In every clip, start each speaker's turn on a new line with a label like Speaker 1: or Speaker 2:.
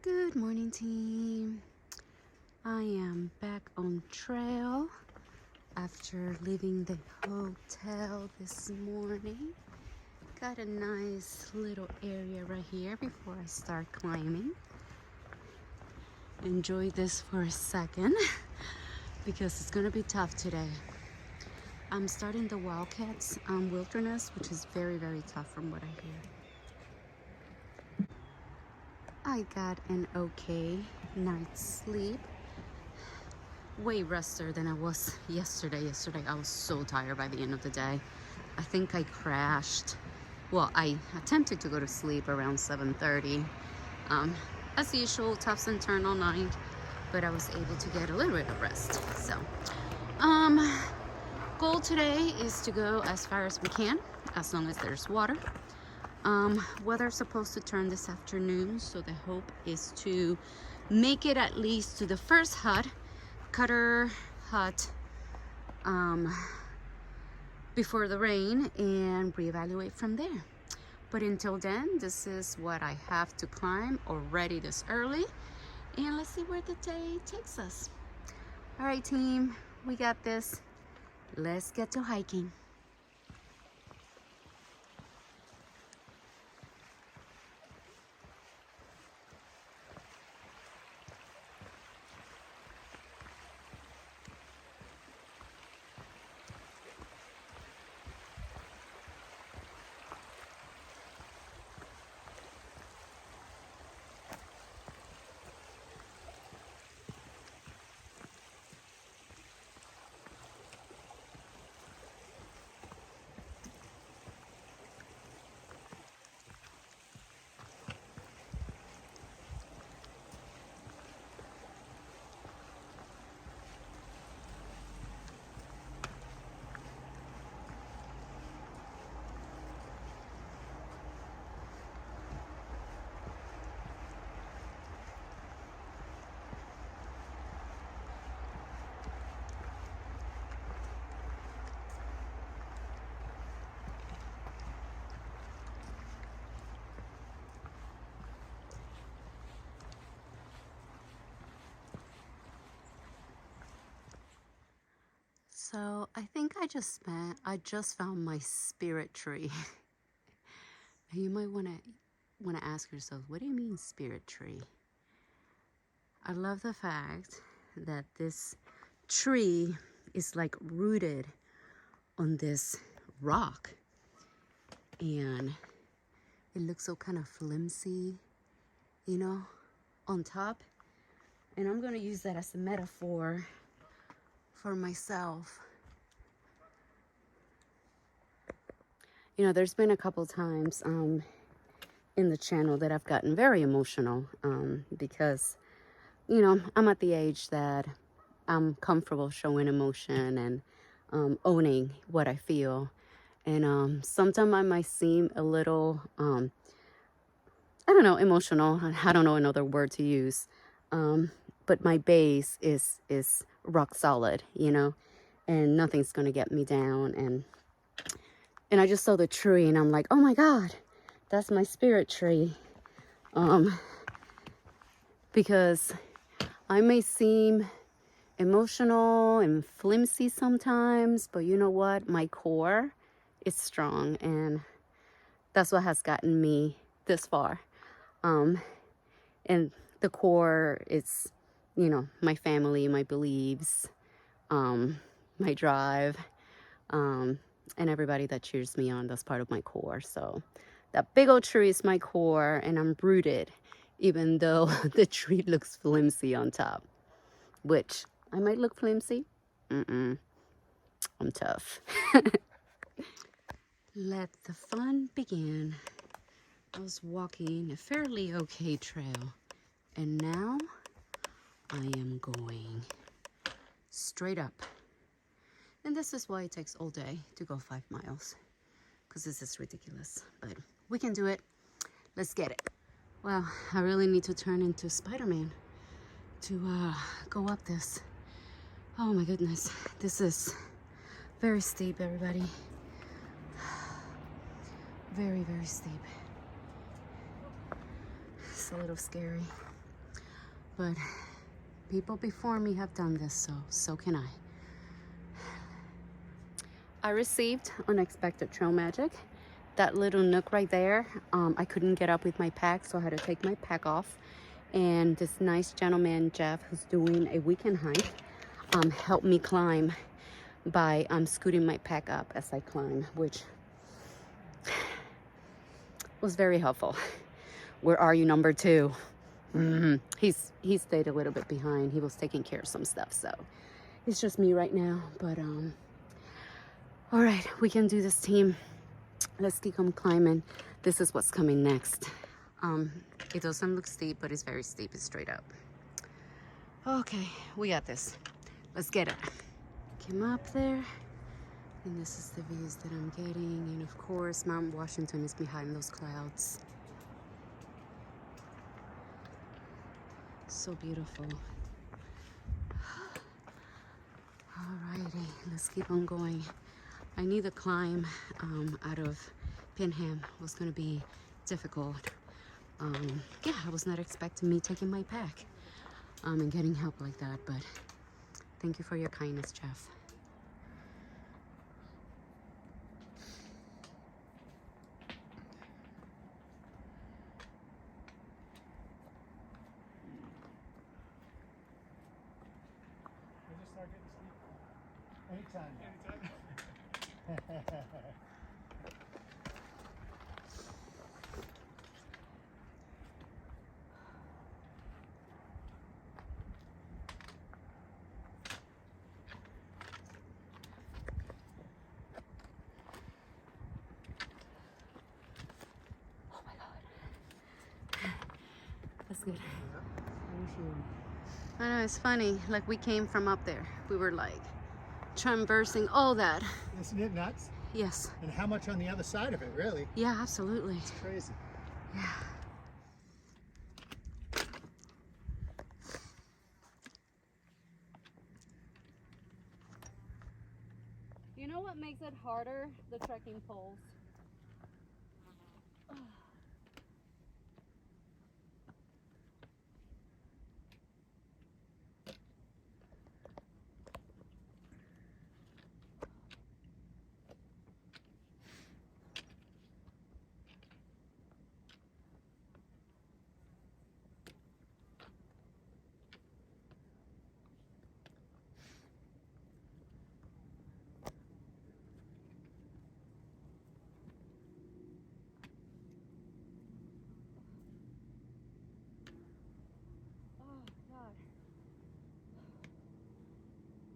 Speaker 1: Good morning, team. I am back on trail after leaving the hotel this morning. Got a nice little area right here before I start climbing. Enjoy this for a second because it's gonna be tough today. I'm starting the Wildcats Wilderness, which is very, very tough from what I hear. I got an okay night's sleep. Way restier than I was yesterday. Yesterday I was so tired by the end of the day. I think I crashed. Well, I attempted to go to sleep around 7:30. As usual, toss and turn all night, but I was able to get a little bit of rest. So, goal today is to go as far as we can, as long as there's water. Weather's supposed to turn this afternoon, so the hope is to make it at least to the first hut, Cutter Hut, before the rain, and reevaluate from there. But until then, this is what I have to climb already this early, and let's see where the day takes us. All right, team, we got this. Let's get to hiking. So I think I just found my spirit tree. You might want to ask yourself, what do you mean spirit tree? I love the fact that this tree is like rooted on this rock, and it looks so kind of flimsy, you know, on top. And I'm gonna use that as a metaphor for myself. You know, there's been a couple times in the channel that I've gotten very emotional because, you know, I'm at the age that I'm comfortable showing emotion and owning what I feel. And sometimes I might seem a little, I don't know, emotional. I don't know another word to use. But my base is rock solid, you know, and nothing's gonna get me down. And I just saw the tree and I'm like, oh my God, that's my spirit tree. Because I may seem emotional and flimsy sometimes, but you know what? My core is strong, and that's what has gotten me this far. And the core is, you know, my family, my beliefs, my drive, and everybody that cheers me on. That's part of my core. So that big old tree is my core, and I'm rooted, even though the tree looks flimsy on top, which I might look flimsy. I'm tough. Let the fun begin. I was walking a fairly okay trail, and now I am going straight up. And this is why it takes all day to go 5 miles, because this is ridiculous, but we can do it. Let's get it. Well, I really need to turn into Spider-Man to go up this. Oh my goodness, this is very steep, everybody. Very, very steep. It's a little scary. But people before me have done this, so can I. I received unexpected trail magic. That little nook right there, I couldn't get up with my pack, so I had to take my pack off. And this nice gentleman, Jeff, who's doing a weekend hike, helped me climb by scooting my pack up as I climb, which was very helpful. Where are you, number 2? He stayed a little bit behind. He was taking care of some stuff, so it's just me right now. But all right, we can do this, team. Let's keep on climbing. This is what's coming next. It doesn't look steep, but it's very steep. It's straight up. Okay, we got this. Let's get it. Came up there, and this is the views that I'm getting. And of course, Mount Washington is behind those clouds. So beautiful. Alrighty, let's keep on going. I knew the climb out of Pinkham was going to be difficult. Yeah, I was not expecting me taking my pack and getting help like that, but thank you for your kindness, Jeff.
Speaker 2: Anytime.
Speaker 1: Oh my God. That's good. I know, it's funny. Like, we came from up there. We were like traversing all that.
Speaker 2: Isn't it nuts?
Speaker 1: Yes.
Speaker 2: And how much on the other side of it, really?
Speaker 1: Yeah, absolutely.
Speaker 2: It's crazy.
Speaker 1: Yeah. You know what makes it harder? The trekking poles.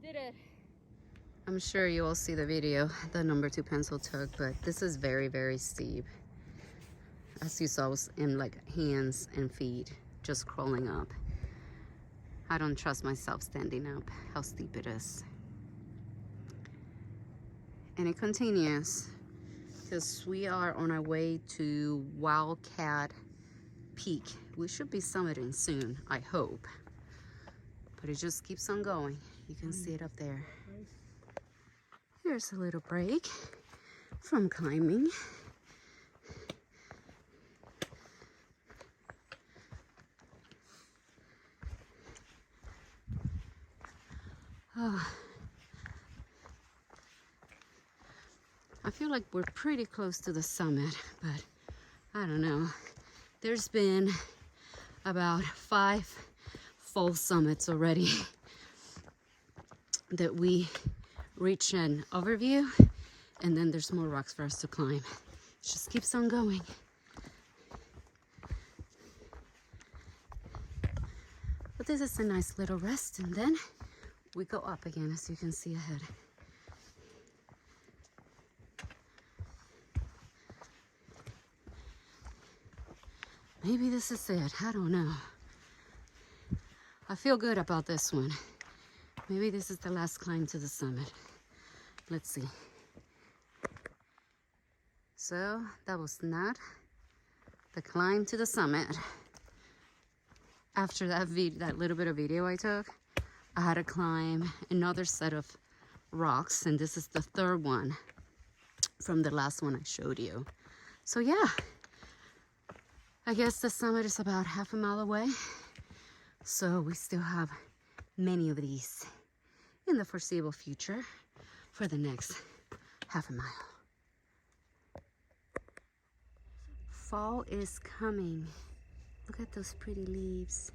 Speaker 1: Did it. I'm sure you all see the video the number 2 pencil took, but this is very, very steep. As you saw, I was in like hands and feet just crawling up. I don't trust myself standing up, how steep it is. And it continues because we are on our way to Wildcat Peak. We should be summiting soon, I hope. But it just keeps on going. You can see it up there. Here's a little break from climbing. Oh. I feel like we're pretty close to the summit, but I don't know. There's been about 5 full summits already that we reach an overview, and then there's more rocks for us to climb. It just keeps on going. But this is a nice little rest, and then we go up again, as you can see ahead. Maybe this is it. I don't know. I feel good about this one. Maybe this is the last climb to the summit. Let's see. So that was not the climb to the summit. After that little bit of video I took, I had to climb another set of rocks, and this is the 3rd one from the last one I showed you. So yeah, I guess the summit is about half a mile away. So we still have many of these in the foreseeable future for the next half a mile. Fall is coming. Look at those pretty leaves.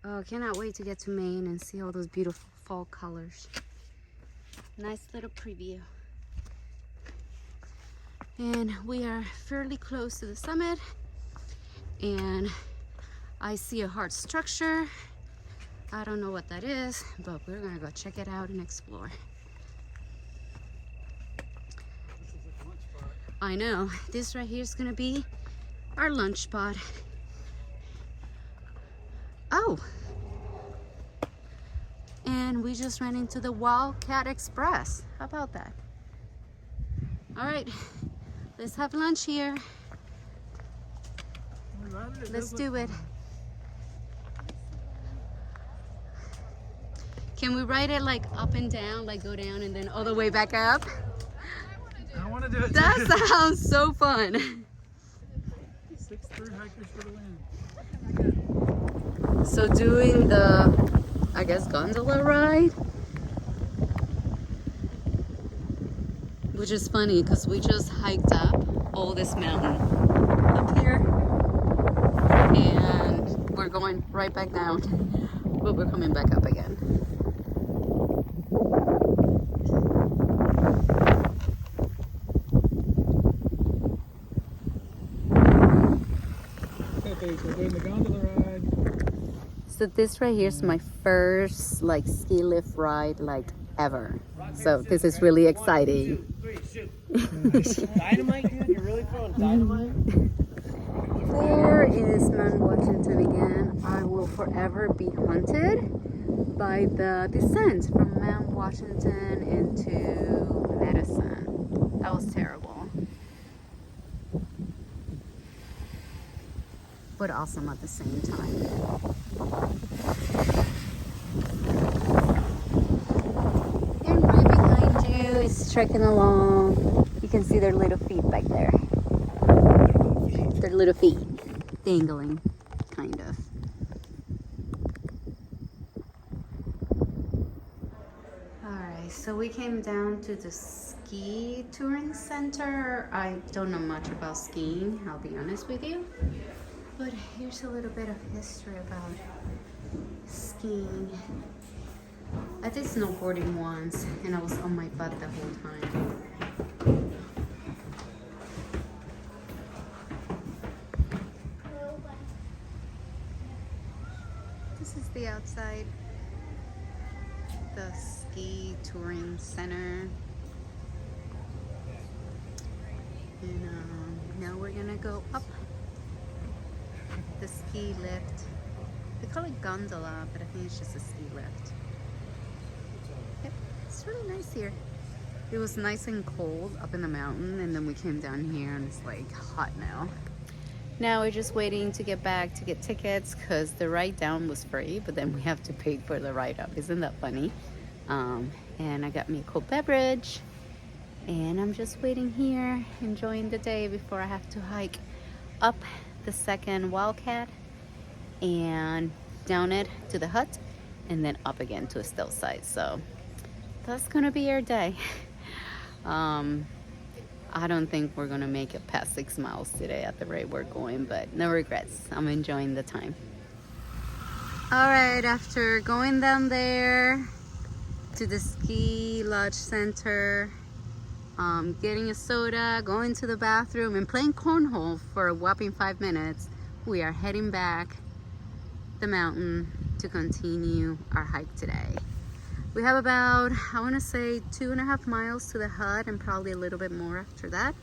Speaker 1: Oh, cannot wait to get to Maine and see all those beautiful fall colors. Nice little preview. And we are fairly close to the summit, and I see a hard structure. I don't know what that is, but we're gonna go check it out and explore. I know, this right here is gonna be our lunch spot. Oh, and we just ran into the Wildcat Express. How about that? All right, let's have lunch here. Let's do it. Can we ride it like up and down, like go down and then all the way back up?
Speaker 2: I want to do it.
Speaker 1: That sounds so fun.
Speaker 2: 6'3" hikers for the win.
Speaker 1: So doing the, I guess, gondola ride, which is funny because we just hiked up all this mountain up here and we're going right back down, but we're coming back up again.
Speaker 2: Okay, so we're doing the gondola ride.
Speaker 1: So this right here is my first like ski lift ride like ever. So this is really exciting.
Speaker 3: 1, 2, 3, shoot. Dynamite, dude? You're really throwing dynamite?
Speaker 1: There is Mount Washington again. I will forever be haunted by the descent from Mount Washington into Medicine. That was terrible. But awesome at the same time. And right behind you is trekking along. You can see their little feet back there. Their little feet dangling, kind of. Alright, so we came down to the ski touring center. I don't know much about skiing, I'll be honest with you. But here's a little bit of history about skiing. I did snowboarding once and I was on my butt the whole time. This is the outside, the ski touring center. And now we're gonna go up the ski lift. They call it gondola, but I think it's just a ski lift. Yep, it's really nice here. It was nice and cold up in the mountain, and then we came down here and it's like hot now. Now we're just waiting to get back to get tickets because the ride down was free, but then we have to pay for the ride up. Isn't that funny? And I got me a cold beverage, and I'm just waiting here, enjoying the day before I have to hike up the second Wildcat and down it to the hut and then up again to Estelle side. So that's gonna be our day. I don't think we're gonna make it past 6 miles today at the rate we're going, but no regrets. I'm enjoying the time. All right, after going down there to the ski lodge center, getting a soda, going to the bathroom, and playing cornhole for a whopping 5 minutes, we are heading back the mountain to continue our hike today. We have about, I want to say 2.5 miles to the hut and probably a little bit more after that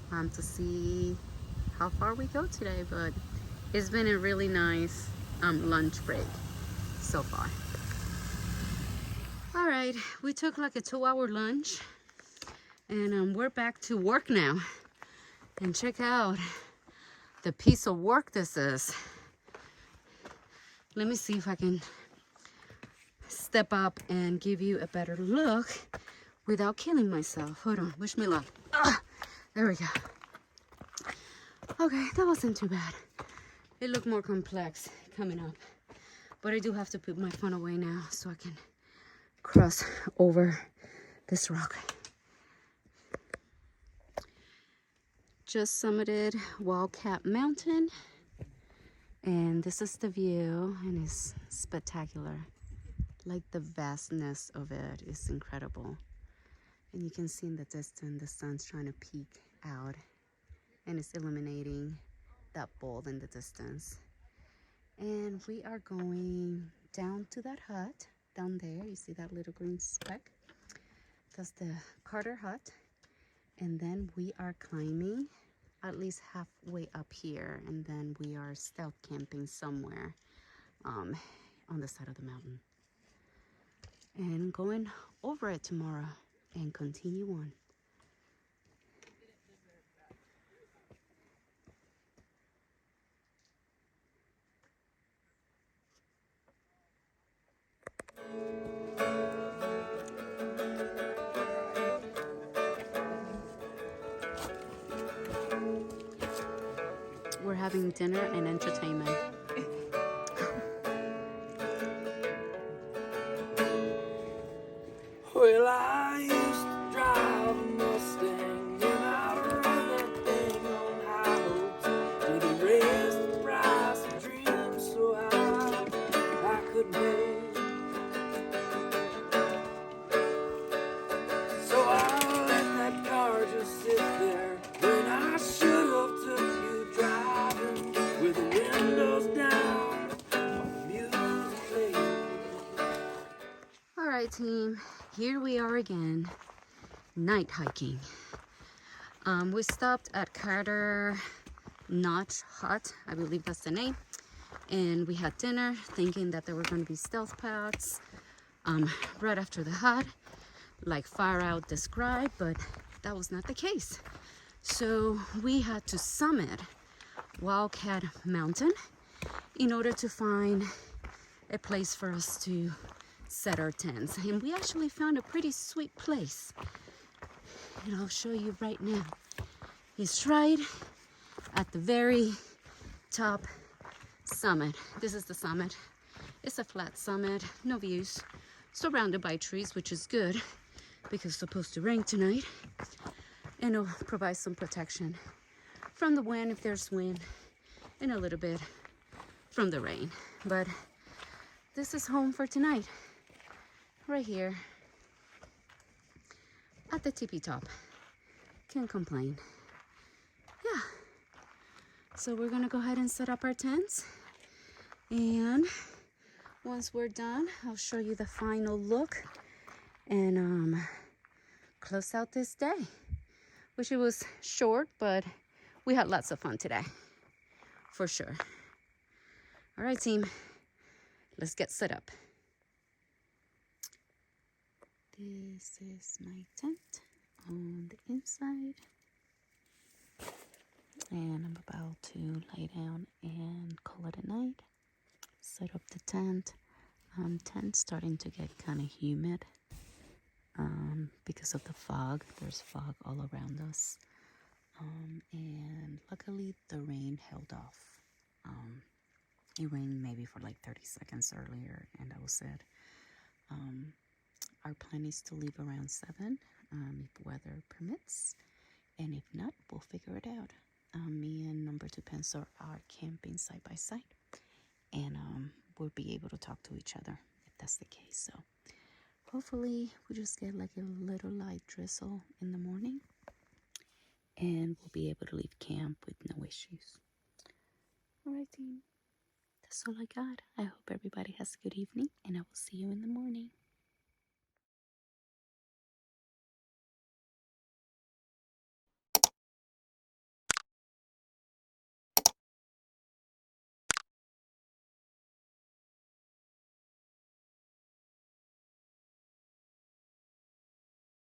Speaker 1: to see how far we go today, but it's been a really nice lunch break so far. All right, we took like a 2-hour lunch and we're back to work now. And check out the piece of work this is. Let me see if I can step up and give you a better look without killing myself. Hold on, wish me luck. There we go. Okay, that wasn't too bad. it looked more complex coming up. But I do have to put my phone away now so I can cross over this rock. Just summited Wildcat Mountain, and this is the view, and it's spectacular. Like the vastness of it is incredible. And you can see in the distance the sun's trying to peek out, and it's illuminating that bowl in the distance. And we are going down to that hut down there. You see that little green speck? That's the Carter hut. And then we are climbing at least halfway up here, and then we are stealth camping somewhere on the side of the mountain. And going over it tomorrow and continue on. We're having dinner and entertainment.
Speaker 4: Well, I used to drive a Mustang, and I'd run that thing on high hopes till they raised the price of dreams so high I couldn't pay. So I let that car just sit there when I should have took you driving with the windows down, the music playing.
Speaker 1: All right, team, here we are again, night hiking. We stopped at Carter Notch Hut, I believe that's the name, and we had dinner thinking that there were going to be stealth paths right after the hut, like Far Out described, but that was not the case. So we had to summit Wildcat Mountain in order to find a place for us to set our tents. And we actually found a pretty sweet place, and I'll show you right now. It's right at the very top summit. This is the summit. It's a flat summit, no views, surrounded by trees, which is good because it's supposed to rain tonight, and it'll provide some protection from the wind if there's wind, and a little bit from the rain. But this is home for tonight, right here at the tippy top. Can't complain. Yeah, so we're gonna go ahead and set up our tents, and once we're done, I'll show you the final look and close out this day. Wish it was short, but we had lots of fun today, for sure. All right, team, let's get set up. This is my tent on the inside, and I'm about to lay down and call it a night. Set up the tent. Tent's starting to get kind of humid because of the fog. There's fog all around us, and luckily the rain held off. It rained maybe for like 30 seconds earlier, and that was it. Our plan is to leave around 7 if weather permits, and if not, we'll figure it out. Me and number 2 pencil are camping side by side, and we'll be able to talk to each other if that's the case. So hopefully we'll just get like a little light drizzle in the morning, and we'll be able to leave camp with no issues. All right, team, that's all I got. I hope everybody has a good evening, and I will see you in the morning.